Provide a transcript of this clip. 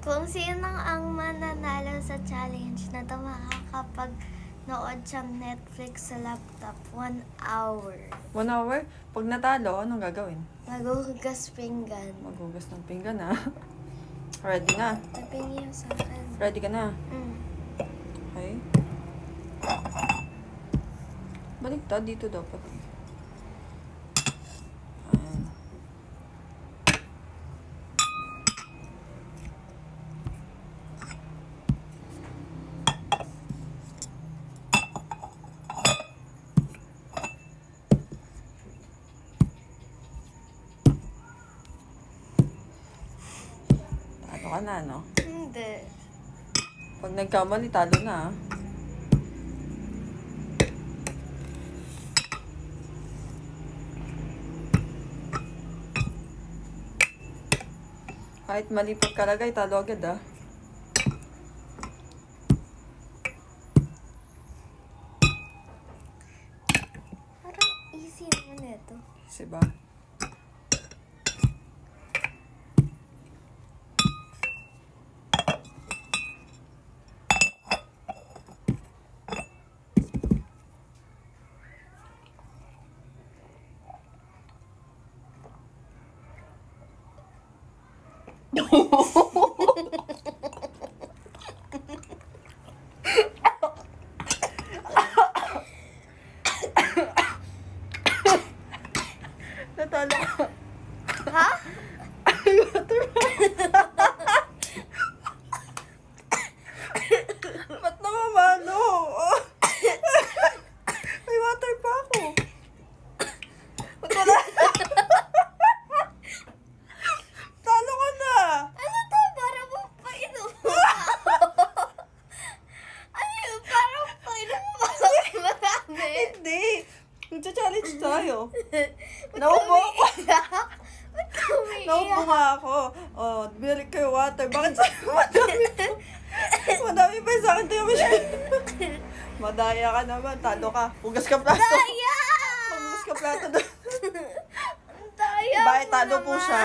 Kung sino ang mananalo sa challenge na to, makakapag-nood siyang Netflix sa laptop 1 hour. 1 hour? Pag natalo, anong gagawin? Maghuhugas pinggan. Maghugas ng pinggan, ha? Ready na? Tapingi yung sa akin. Ready ka na? Okay. Baliktad, dito dapat. Ayan. Talo ka na, no? Hindi. Pag nagkamali, talo na, ha? Kahit mali pagkalagay, talo agad, ah. Parang easy naman ito. Kasi ba? Natalo ka. Ha? Ba't namamalo? May water pa ako. Ba't wala? Talo ka na. Ano to? Para mo painom mo ano yun? Parang painom mo marami. Hindi. Magcha-challenge tayo. Naubo ako. Ba't ka umiiyak? Naubo nga ako. Oh, binalik ko yung water. Bakit sa madami pa? Madami pa sa akin. Madaya ka naman. Talo ka. Hugas ka plato. Daya! Hugas ka plato doon. Daya Bakit mo talo po naman. siya?